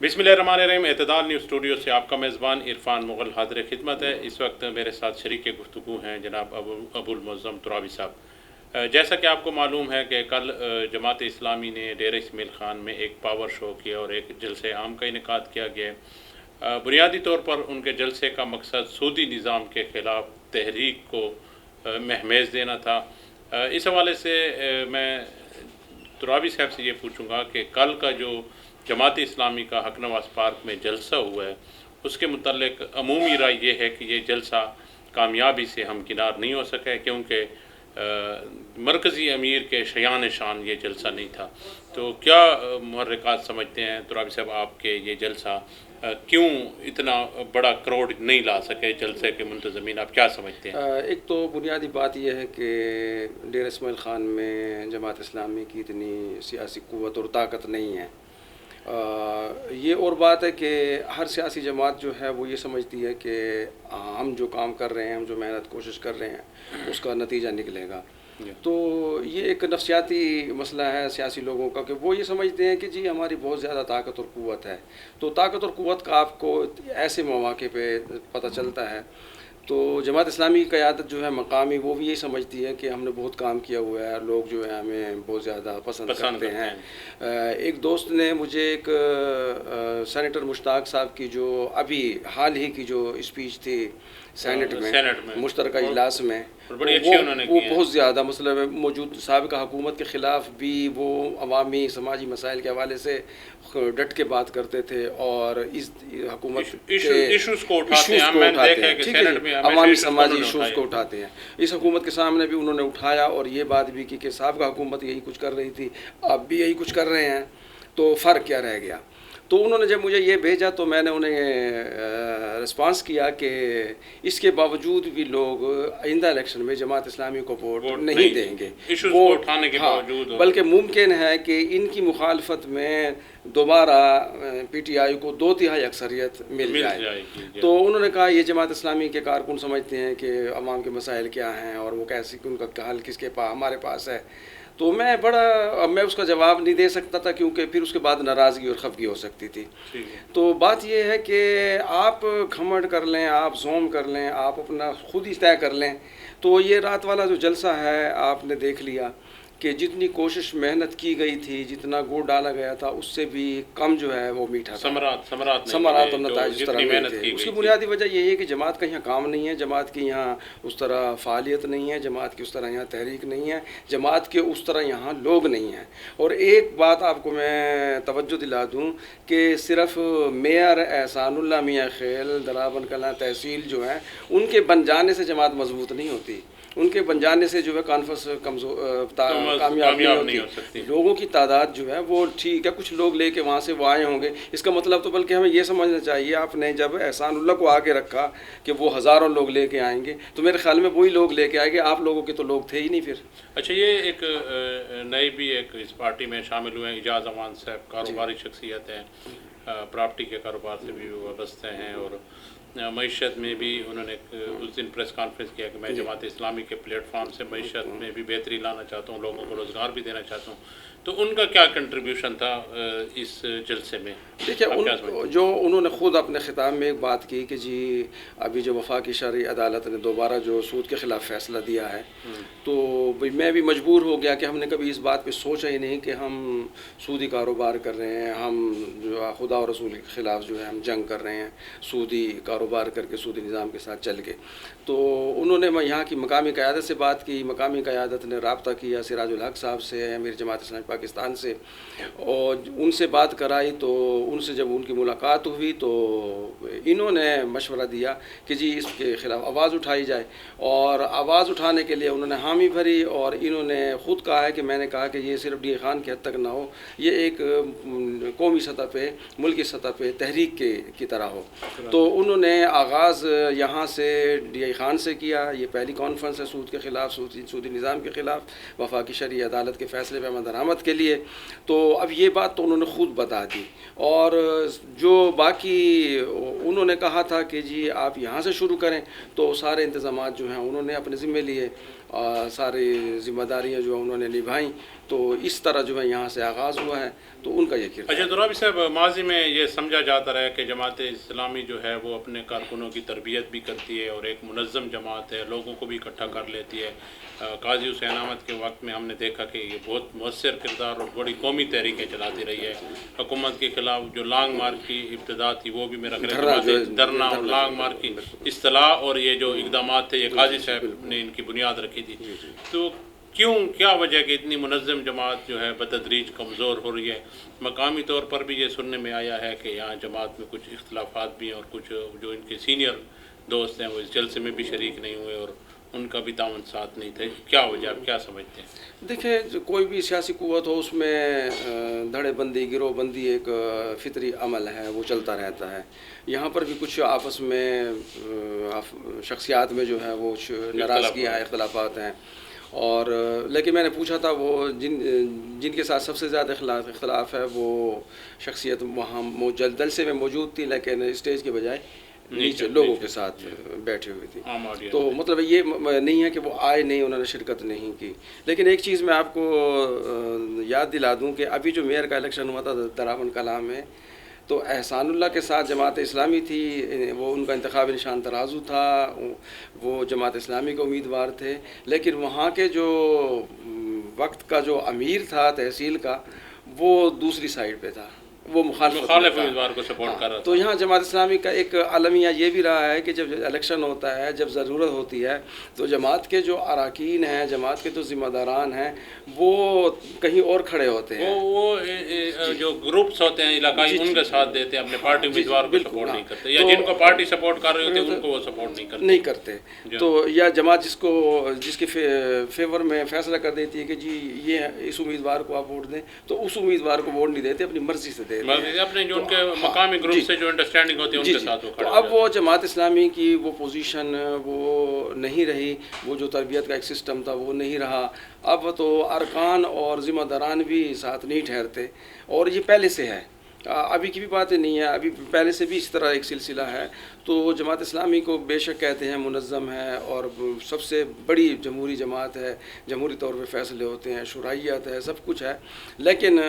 बिस्मिल्लाहिर्रहमानिर्रहीम। एतदाल news studio से आपका मेज़बान इरफान मुग़ल हाज़िर खिदमत है। इस वक्त मेरे साथ शरीक गुफ्तगू हैं जनाब अबुल मुअज़्ज़म तुराबी साहब। जैसा कि आपको मालूम है कि कल जमात इस्लामी ने डेरा इस्माइल ख़ान में एक पावर शो किया और एक जलसे आम का इनेकाद किया गया। बुनियादी तौर पर उनके जलसे का मकसद सूदी निज़ाम के ख़िलाफ़ तहरीक को महमेज़ देना था। इस हवाले से मैं तुराबी साहब से ये पूछूंगा कि कल का जो जमात इस्लामी का हक नवाज पार्क में जलसा हुआ है उसके मुतल्लिक अमूमी राय ये है कि ये जलसा कामयाबी से हमकिनार नहीं हो सका क्योंकि मरकज़ी अमीर के शयान शान ये जलसा नहीं था। तो क्या मुहर्रिकात समझते हैं तुराबी साहब आपके ये जलसा क्यों इतना बड़ा क्राउड नहीं ला सके जलसे के मुंतज़मीन, आप क्या समझते हैं? एक तो बुनियादी बात यह है कि डेरा इस्माइल ख़ान में जमात इस्लामी की इतनी सियासी क़ुव्वत और ताकत नहीं है। ये और बात है कि हर सियासी जमात जो है वो ये समझती है कि हम जो काम कर रहे हैं, हम जो मेहनत कोशिश कर रहे हैं उसका नतीजा निकलेगा। तो ये एक नफ्सियाती मसला है सियासी लोगों का कि वो ये समझते हैं कि जी हमारी बहुत ज़्यादा ताकत और क़ुव्वत है। तो ताकत और क़ुव्वत का आपको ऐसे मौक़े पे पता चलता है। तो जमात इस्लामी की क़यादत जो है मकामी वो भी यही समझती है कि हमने बहुत काम किया हुआ है, लोग जो है हमें बहुत ज़्यादा पसंद करते हैं। एक दोस्त ने मुझे एक सेनेटर मुश्ताक साहब की जो अभी हाल ही की जो स्पीच थी सेनेट में मुश्तरका इजलास में, वो बहुत ज़्यादा मतलब मौजूद साबिक़ा हुकूमत के ख़िलाफ़ भी वो अवामी समाजी मसाइल के हवाले से डट के बात करते थे और इस हुकूमत के इशूज़ को उठाते हैं, ठीक है, अवामी समाजी इशूज़ को उठाते हैं। इस हुकूमत के सामने भी उन्होंने उठाया और ये बात भी की कि साबिक़ा हुकूमत यही कुछ कर रही थी, अब भी यही कुछ कर रहे हैं, तो फ़र्क क्या रह गया। तो उन्होंने जब मुझे ये भेजा तो मैंने उन्हें रिस्पांस किया कि इसके बावजूद भी लोग आइंदा इलेक्शन में जमात इस्लामी को वोट नहीं देंगे, वो उठाने के बावजूद, बल्कि मुमकिन है कि इनकी मुखालफत में दोबारा PTI को 2/3 अक्सरियत मिल जाएगी। तो उन्होंने कहा ये जमात इस्लामी के कारकुन समझते हैं कि अवाम के मसाइल क्या हैं और वो कैसे उनका हल किसके पास हमारे पास है। तो मैं उसका जवाब नहीं दे सकता था क्योंकि फिर उसके बाद नाराज़गी और खफगी हो सकती थी। तो बात यह है कि आप घमंड कर लें, आप ज़ोम कर लें, आप अपना खुद ही तय कर लें। तो ये रात वाला जो जलसा है आपने देख लिया कि जितनी कोशिश मेहनत की गई थी, जितना गुड़ डाला गया था उससे भी कम जो है वो मीठा था। समरात और नताइज उस तरह नहीं थे। उसकी बुनियादी वजह यही है कि जमात का यहाँ काम नहीं है, जमात की यहाँ उस तरह फ़ालियत नहीं है, जमात की उस तरह यहाँ तहरीक नहीं है, जमात के उस तरह यहाँ लोग नहीं हैं। और एक बात आपको मैं तवज्जो दिला दूँ कि सिर्फ़ मेयर एहसानुल्लाह मियाँ खेल दराबन कलां तहसील जो है उनके बन जाने से जमात मजबूत नहीं होती, उनके बन जाने से जो है कॉन्फ्रेंस कामयाब नहीं हो सकती। लोगों की तादाद जो है वो ठीक है, कुछ लोग लेके वहाँ से वो आए होंगे, इसका मतलब तो बल्कि हमें ये समझना चाहिए आपने जब एहसानुल्लाह को आके रखा कि वो हज़ारों लोग लेके आएंगे तो मेरे ख्याल में वही लोग लेके आएंगे, आप लोगों के तो लोग थे ही नहीं फिर। अच्छा, ये एक नई भी एक इस पार्टी में शामिल हुए हैं इजाज़ अमान साहब, कारोबारी शख्सियत हैं, प्रॉपर्टी के कारोबार से भी वाबस्ते हैं और मईशत में भी उन्होंने उस दिन प्रेस कॉन्फ्रेंस किया कि मैं जमात इस्लामी के प्लेटफॉर्म से मईशत में भी बेहतरी लाना चाहता हूँ, लोगों को रोज़गार भी देना चाहता हूँ। तो उनका क्या कंट्रीब्यूशन था इस जलसे में? देखिए, जो उन्होंने ख़ुद अपने ख़िताब में एक बात की कि जी अभी जो वफाकी शरई अदालत ने दोबारा जो सूद के ख़िलाफ़ फ़ैसला दिया है, तो मैं भी मजबूर हो गया कि हमने कभी इस बात पे सोचा ही नहीं कि हम सूदी कारोबार कर रहे हैं, हम जो खुदा और रसूल के ख़िलाफ़ जो है हम जंग कर रहे हैं, सूदी कारोबार करके सूदी निज़ाम के साथ चल के। तो उन्होंने यहाँ की मकामी क़यादत से बात की, मकामी क़यादत ने रब्ता किया सिराजुल हक साहब से, अमीर जमात इस्लामी पाकिस्तान से, और उनसे बात कराई। तो उनसे जब उनकी मुलाकात हुई तो इन्होंने मशवरा दिया कि जी इसके ख़िलाफ़ आवाज़ उठाई जाए, और आवाज़ उठाने के लिए उन्होंने हामी भरी और इन्होंने ख़ुद कहा है कि मैंने कहा कि ये सिर्फ DI खान के हद तक ना हो, ये एक कौमी सतह पे, मुल्की सतह पे तहरीक की तरह हो। तो उन्होंने आगाज़ यहाँ से DI खान से किया, ये पहली कॉन्फ्रेंस है सूद के ख़िलाफ़, सूदी निज़ाम के ख़िलाफ़ वफाकी शरई अदालत के फ़ैसले पर अमल दरामद के लिए। तो अब ये बात तो उन्होंने ख़ुद बता दी, और जो बाकी उन्होंने कहा था कि जी आप यहाँ से शुरू करें, तो सारे इंतज़ामात जो हैं उन्होंने अपने ज़िम्मे लिए। सारी जिम्मेदारियां जो है उन्होंने निभाई। तो इस तरह जो है यहाँ से आगाज़ हुआ है, तो उनका ये किरदार। अच्छा दुराबी साहब, माजी में ये समझा जाता रहा कि जमात इस्लामी जो है वो अपने कारकुनों की तरबियत भी करती है और एक मुनज़्ज़म जमात है, लोगों को भी इकट्ठा कर लेती है। काजी हुसैन अहमद के वक्त में हमने देखा कि ये बहुत मुअस्सर किरदार और बड़ी कौमी तहरीकें चलाती रही है। हुकूमत के खिलाफ जो लॉन्ग मार्च की इब्तिदा थी वो भी मेरा धरना और लॉन्ग मार्च की इस्तलाह और ये जो इकदाम थे ये काजी साहब ने इनकी बुनियाद रखी थी। तो क्यों, क्या वजह कि इतनी मुनज़्ज़म जमात जो है बतदरीज कमज़ोर हो रही है? मकामी तौर पर भी ये सुनने में आया है कि यहाँ जमात में कुछ इख्तलाफात भी हैं और कुछ जो इनके सीनियर दोस्त हैं वो इस जलसे में भी शरीक नहीं हुए और उनका भी दामन साथ नहीं थे। क्या वजह, आप क्या समझते हैं? देखिए, जो कोई भी सियासी कुव्वत हो उसमें धड़ेबंदी, गिरोहबंदी एक फितरी अमल है, वो चलता रहता है। यहाँ पर भी कुछ आपस में शख्सियात में जो है वो नाराज़गियाँ हैं, इख्तलाफात हैं। और लेकिन मैंने पूछा था वो जिनके साथ सबसे ज़्यादा इख्तलाफ है वो शख्सियत वहाँ जलसे में मौजूद थी, लेकिन स्टेज के बजाय नीचे लोगों के साथ बैठी हुई थी। तो मतलब ये नहीं है कि वो आए नहीं, उन्होंने शिरकत नहीं की। लेकिन एक चीज़ मैं आपको याद दिला दूं कि अभी जो मेयर का इलेक्शन हुआ था दरावन कलां में, तो एहसानुल्लाह के साथ जमात इस्लामी थी, वो उनका इंतखाबी निशान तराजू था, वो जमात इस्लामी के उम्मीदवार थे। लेकिन वहाँ के जो वक्त का जो अमीर था तहसील का, वो दूसरी साइड पे था, वो मुखालिफ उम्मीदवार को सपोर्ट कर रहा था। तो यहाँ जमात इस्लामी का एक अलमिया ये भी रहा है कि जब इलेक्शन होता है, जब ज़रूरत होती है, तो जमात के जो अरकान हैं, जमात के जो ज़िम्मेदारान हैं, वो कहीं और खड़े होते हैं। वो जो ग्रुप्स होते हैं इलाकाई, उनके साथ देते हैं, अपने पार्टी उम्मीदवार को सपोर्ट नहीं करते, या जिनको पार्टी सपोर्ट कर रही होती है उनको वो सपोर्ट नहीं करते। तो या जमात जिसके फेवर में फैसला कर देती है कि जी ये इस उम्मीदवार को आप वोट दें, तो उस उम्मीदवार को वोट नहीं देते, अपनी मर्जी से अपने जो उनके मकामी ग्रुप से जो अंडरस्टैंडिंग होती है उनके साथ वो खड़े। तो अब वो जमात इस्लामी की वो पोजीशन वो नहीं रही, वो जो तरबियत का एक सिस्टम था वो नहीं रहा। अब तो अरकान और ज़िम्मेदारान भी साथ नहीं ठहरते, और ये पहले से है, अभी की भी बातें नहीं है, अभी पहले से भी इस तरह एक सिलसिला है। तो जमात इस्लामी को बेशक कहते हैं मुनज़्ज़म है और सबसे बड़ी जमहूरी जमात है, जमहूरी तौर पे फ़ैसले होते हैं, शुराइयत है, सब कुछ है। लेकिन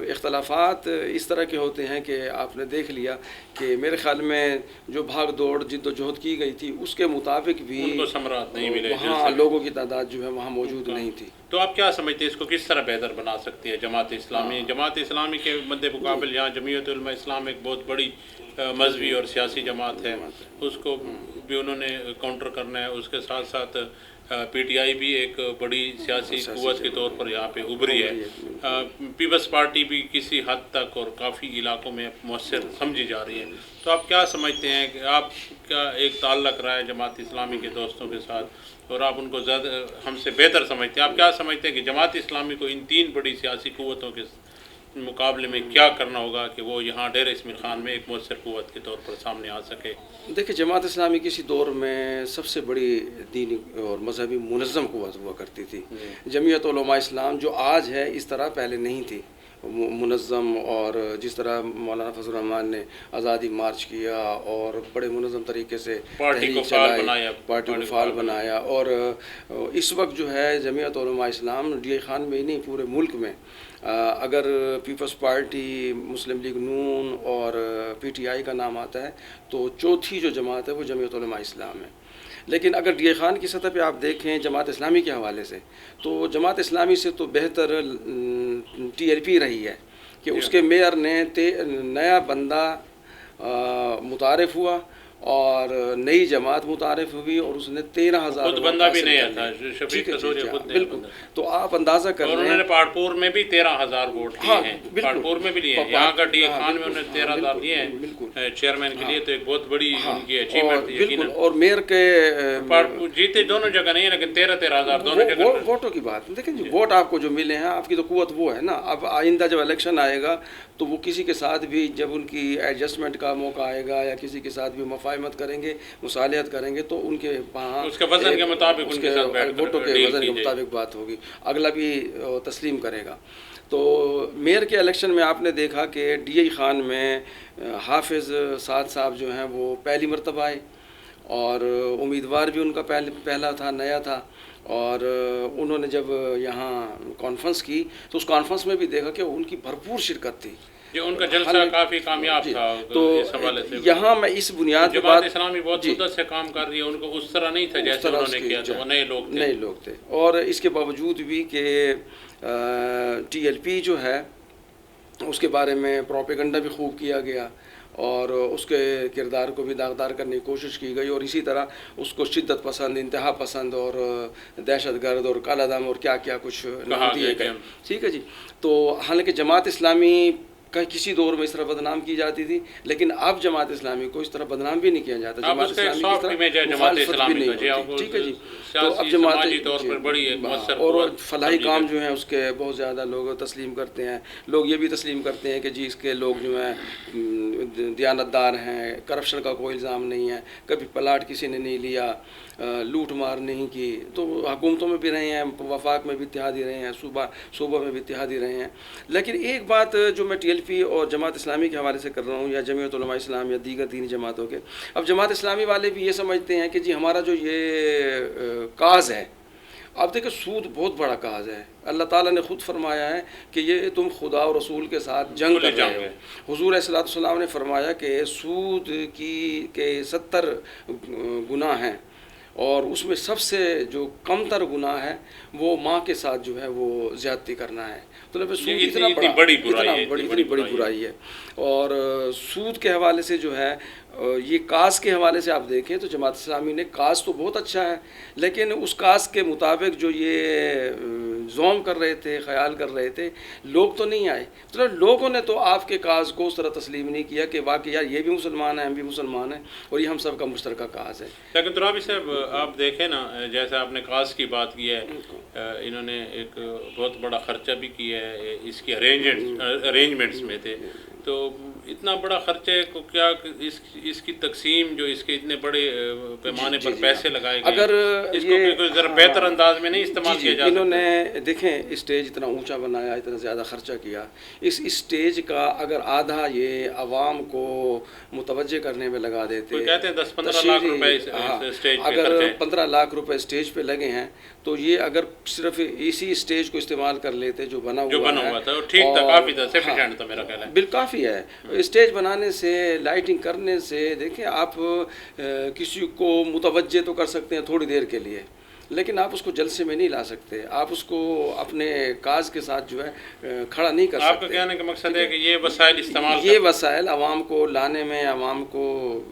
इख्तलाफात इस तरह के होते हैं कि आपने देख लिया कि मेरे ख़्याल में जो भाग दौड़ जिद्दोजहद की गई थी उसके मुताबिक भी वहाँ लोगों की तादाद जो है वहाँ मौजूद नहीं थी। तो आप क्या समझते हैं इसको किस तरह बेहतर बना सकती है जमात इस्लामी? जमात इस्लामी के मद्दे मुकाबले यहाँ जमीयत उलमा इस्लाम एक बहुत बड़ी मजहबी और सियासी जमात है, उसको भी उन्होंने काउंटर करना है। उसके साथ साथ पीटीआई भी एक बड़ी सियासी कुव्वत के तौर पर यहाँ पे उभरी है। पीपल्स पार्टी भी किसी हद तक और काफ़ी इलाकों में मुअस्सर समझी जा रही है। तो आप क्या समझते हैं कि आपका एक ताल्लुक़ रहा है जमात इस्लामी के दोस्तों के साथ और आप उनको ज़्यादा हमसे बेहतर समझते हैं, आप क्या समझते हैं कि जमात इस्लामी को इन तीन बड़ी सियासी कुव्वतों के मुकाबले में क्या करना होगा कि वो यहाँ डेर इस्माइल खान में एक मुअस्सर कुव्वत के तौर पर सामने आ सके? देखिए, जमात इस्लामी किसी दौर में सबसे बड़ी दीनी और मजहबी मुनज़्ज़म कुव्वत हुआ करती थी। जमीयत उलमा इस्लाम जो आज है इस तरह पहले नहीं थी मुनज़्ज़म, और जिस तरह मौलाना फजल रहमान ने आज़ादी मार्च किया और बड़े मुनज़्ज़म तरीके से पार्टी को फाल बनाया। और इस वक्त जो है जमीयत उलमा इस्लाम डी खान में ही नहीं पूरे मुल्क में, अगर पीपल्स पार्टी, मुस्लिम लीग नून और पीटीआई का नाम आता है तो चौथी जो जमात है वो जमीयत उलमा इस्लाम है। लेकिन अगर डी खान की सतह पे आप देखें जमात इस्लामी के हवाले से, तो जमात इस्लामी से तो बेहतर टीएलपी रही है कि उसके मेयर ने नया बंदा मुतारिफ हुआ और नई जमात मुतारिफ हुई और उसने 13,000 बंदा भी नहीं था, बिल्कुल। तो आप अंदाज़ा कर रहे हैं उन्होंने पहाड़पुर में भी 13,000 वोट लिए हैं, पहाड़पुर में भी लिए हैं, यहाँ का डी खान में उन्होंने 13,000 लिए हैं चेयरमैन के लिए, तो एक बहुत बड़ी उनकी अचीवमेंट थी। बिल्कुल, और मेयर के जीते दोनों जगह नहीं है, लेकिन 13,000 दोनों जगह वोटों की बात। देखिए, वोट आपको जो मिले हैं, आपकी तो कुव्वत वो है ना। अब आइंदा जब इलेक्शन आएगा तो वो किसी के साथ भी जब उनकी एडजस्टमेंट का मौका आएगा या किसी के साथ भी मुफाहमत करेंगे, मुसालियत करेंगे, तो उनके वहाँ उसके वजन के मुताबिक उनके साथ वोटों के वजन के मुताबिक बात होगी, अगला भी तस्लीम करेगा। तो मेयर के इलेक्शन में आपने देखा कि डी खान में हाफिज़ साद साहब जो हैं वो पहली मरतबा आए और उम्मीदवार भी उनका पहला था, नया था, اور انہوں نے جب یہاں کانفرنس کی تو اس کانفرنس میں بھی دیکھا کہ ان کی بھرپور شرکت تھی. جو ان کا جلسہ کافی کامیاب تھا تو اس حوالے سے. یہاں میں اس بنیاد پہ جماعت اسلامی بہت مدت سے کام کر رہی ہے، ان کو اس طرح نہیں تھا جیسے انہوں نے کیا تھا، وہ نئے لوگ تھے. اور اس کے باوجود بھی کہ ٹی ایل پی جو ہے اس کے بارے میں پروپیگنڈا بھی خوب کیا گیا اور اس کے کردار کو بھی داغدار کرنے کی کوشش کی گئی، اور اسی طرح اس کو شدت پسند، انتہا پسند اور دہشت گرد اور کالا دم اور کیا کیا کچھ نام دیے گئے. ٹھیک ہے جی. تو حالانکہ جماعت اسلامی کا کسی دور میں اس طرح بدنام کی جاتی تھی، لیکن اب جماعت اسلامی کو اس طرح بدنام بھی نہیں کیا جاتا. جماعت اسلامی کی طرح مخالفت بھی نہیں ہوتی. ٹھیک ہے جی. تو اب جماعت اور فلاحی کام جو ہیں اس کے بہت زیادہ لوگ تسلیم کرتے ہیں. لوگ یہ بھی تسلیم کرتے ہیں کہ جی اس کے لوگ جو ہیں دیانتدار ہیں، کرپشن کا کوئی الزام نہیں ہے، کبھی پلاٹ کسی نے نہیں لیا، لوٹ مار نہیں کی. تو حکومتوں میں بھی رہے ہیں، وفاق میں بھی اتحادی رہے ہیں، صوبہ میں بھی اتحادی رہے ہیں. لیکن ایک بات جو میں ٹی ایل پی اور جماعت اسلامی کے حوالے سے کر رہا ہوں یا جمعیت علماء اسلام یا دیگر دینی جماعتوں کے، اب جماعت اسلامی والے بھی یہ سمجھتے ہیں کہ جی ہمارا جو یہ کاز ہے، اب دیکھیں سود بہت بڑا کاز ہے. اللہ تعالیٰ نے خود فرمایا ہے کہ یہ تم خدا اور رسول کے ساتھ جنگ کر رہے ہو. حضور علیہ الصلوۃ والسلام نے فرمایا کہ سود کے 70 گناہ ہیں، اور اس میں سب سے جو کم تر گناہ ہے وہ ماں کے ساتھ جو ہے وہ زیادتی کرنا ہے. تو سود اتنی بڑی برائی ہے. اور سود کے حوالے سے جو ہے یہ کاز کے حوالے سے آپ دیکھیں تو جماعت اسلامی نے کاز تو بہت اچھا ہے، لیکن اس کاز کے مطابق جو یہ زوم کر رہے تھے، خیال کر رہے تھے، لوگ تو نہیں آئے. تو لوگوں نے تو آپ کے کاز کو اس طرح تسلیم نہیں کیا کہ واقعی یار یہ بھی مسلمان ہیں، ہم بھی مسلمان ہیں اور یہ ہم سب کا مشترکہ کاز ہے. لیکن ترابی صاحب آپ دیکھیں نا، جیسے آپ نے کاز کی بات کی ہے، انہوں نے ایک بہت بڑا خرچہ بھی کیا ہے، اس کی ارینجمنٹس میں تھے. تو اتنا بڑا خرچے کو کیا اس کی تقسیم جو اس کے اتنے بڑے پیمانے پر پیسے لگائے گئے، اگر اس کو ذرا بہتر انداز میں نہیں استعمال کیا جا سکتا؟ انہوں نے دیکھیں اسٹیج اتنا اونچا بنایا، اتنا زیادہ خرچہ کیا، اس اسٹیج کا اگر آدھا یہ عوام کو متوجہ کرنے میں لگا دیتے، کہتے ہیں 10-15 لاکھ روپے اسٹیج پہ اگر 15 لاکھ روپے اسٹیج پہ لگے ہیں تو یہ اگر صرف اسی اسٹیج کو استعمال کر لیتے جو بنا ہوا تھا، ٹھیک تھا، کافی تھا، سفیشینٹ تھا میرا خیال ہے. بالکل کافی ہے. اسٹیج بنانے سے، لائٹنگ کرنے سے، دیکھیں آپ کسی کو متوجہ تو کر سکتے ہیں تھوڑی دیر کے لیے، لیکن آپ اس کو جلسے میں نہیں لا سکتے، آپ اس کو اپنے کاز کے ساتھ جو ہے کھڑا نہیں کر سکتے. آپ کا کہنے کا مقصد ہے کہ یہ وسائل استعمال یہ وسائل عوام کو لانے میں، عوام کو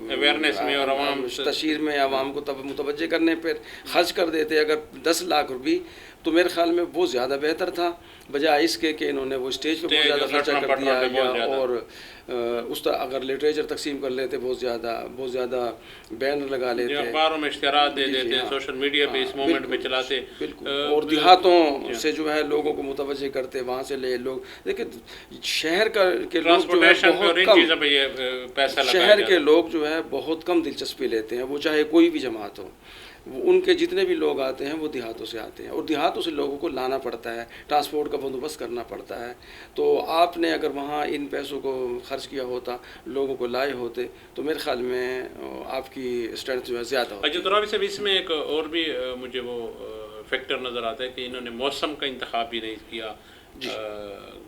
اویئرنیس میں اور عوام تشہیر میں، عوام کو متوجہ کرنے پر خرچ کر دیتے. اگر 10 لاکھ روپے تو میرے خیال میں بہت زیادہ بہتر تھا، بجائے اس کے کہ انہوں نے وہ اسٹیج پہ بہت زیادہ خرچہ کر دیا، اور اس طرح اگر لٹریچر تقسیم کر لیتے بہت زیادہ بینر لگا لیتے، اخباروں میں اشتہارات دے دیتے، سوشل میڈیا پہ اس مومنٹ میں چلاتے، بالکل، اور دیہاتوں سے جو ہے لوگوں کو متوجہ کرتے، وہاں سے لے لوگ. دیکھیں شہر کے لوگ جو ہے بہت کم، شہر کے لوگ جو ہے بہت کم دلچسپی لیتے ہیں، وہ چاہے کوئی بھی جماعت ہو. ان کے جتنے بھی لوگ آتے ہیں وہ دیہاتوں سے آتے ہیں، اور دیہاتوں سے لوگوں کو لانا پڑتا ہے، ٹرانسپورٹ کا بندوبست کرنا پڑتا ہے. تو آپ نے اگر وہاں ان پیسوں کو خرچ کیا ہوتا، لوگوں کو لائے ہوتے، تو میرے خیال میں آپ کی اسٹرینتھ جو ہے زیادہ ہوتی. اچھا ترابی صاحب، اس میں ایک اور بھی مجھے وہ فیکٹر نظر آتا ہے کہ انہوں نے موسم کا انتخاب بھی نہیں کیا.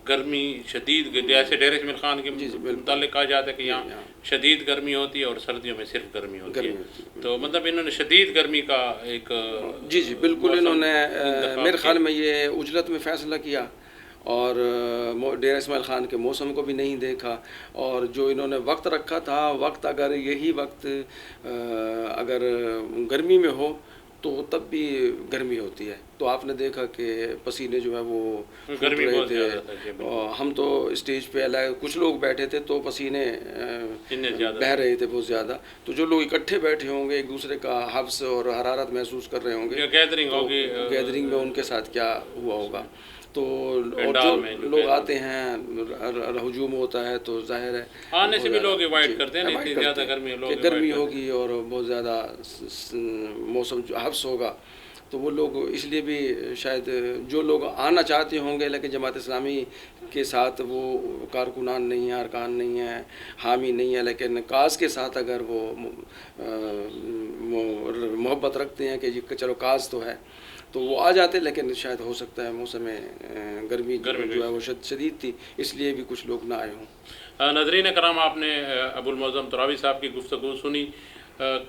گرمی شدید، جیسے ڈیر اسماعیل خان کے متعلق کہا جاتا ہے کہ یہاں شدید گرمی ہوتی ہے اور سردیوں میں صرف گرمی ہوتی ہے. تو مطلب انہوں نے شدید گرمی کا ایک جی بالکل، انہوں نے میرے خیال میں یہ اجلت میں فیصلہ کیا، اور ڈیر اسماعیل خان کے موسم کو بھی نہیں دیکھا، اور جو انہوں نے وقت رکھا تھا، وقت اگر یہی وقت اگر گرمی میں ہو تو تب بھی گرمی ہوتی ہے. تو آپ نے دیکھا کہ پسینے جو ہے وہ گرمی رہے تھے، ہم تو اسٹیج پہ کچھ لوگ بیٹھے تھے تو پسینے بہہ رہے تھے بہت زیادہ. تو جو لوگ اکٹھے بیٹھے ہوں گے ایک دوسرے کا حبس اور حرارت محسوس کر رہے ہوں گے، گیدرنگ میں ان کے ساتھ کیا ہوا ہوگا. تو اور جو لوگ آتے ہیں، ہجوم ہوتا ہے تو ظاہر ہے آنے سے بھی لوگ ایوائڈ کرتے ہیں، اتنی زیادہ گرمی ہوگی اور بہت زیادہ موسم حبس ہوگا. تو وہ لوگ اس لیے بھی شاید جو لوگ آنا چاہتے ہوں گے لیکن جماعت اسلامی کے ساتھ وہ کارکنان نہیں ہیں، ارکان نہیں ہیں، حامی نہیں ہیں، لیکن کاز کے ساتھ اگر وہ محبت رکھتے ہیں کہ چلو کاز تو ہے، تو وہ آ جاتے، لیکن شاید ہو سکتا ہے موسم گرمی جو ہے وہ شدید تھی، اس لیے بھی کچھ لوگ نہ آئے ہوں۔ ناظرین کرام، آپ نے ابو المعظم تراوی صاحب کی گفتگو سنی۔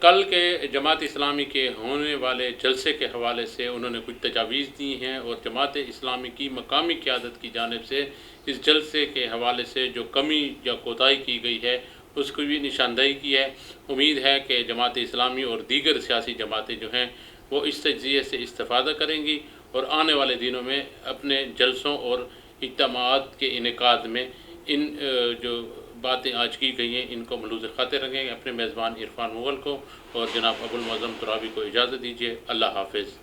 کل کے جماعت اسلامی کے ہونے والے جلسے کے حوالے سے انہوں نے کچھ تجاویز دی ہیں، اور جماعت اسلامی کی مقامی قیادت کی جانب سے اس جلسے کے حوالے سے جو کمی یا کوتاہی کی گئی ہے اس کی بھی نشاندہی کی ہے۔ امید ہے کہ جماعت اسلامی اور دیگر سیاسی جماعتیں جو ہیں وہ اس تجزیے سے استفادہ کریں گی، اور آنے والے دنوں میں اپنے جلسوں اور اجتماعات کے انعقاد میں ان جو باتیں آج کی گئی ہیں ان کو ملحوظ خاطر رکھیں۔ اپنے میزبان عرفان مغل کو اور جناب ابو المعظم ترابی کو اجازت دیجیے۔ اللہ حافظ۔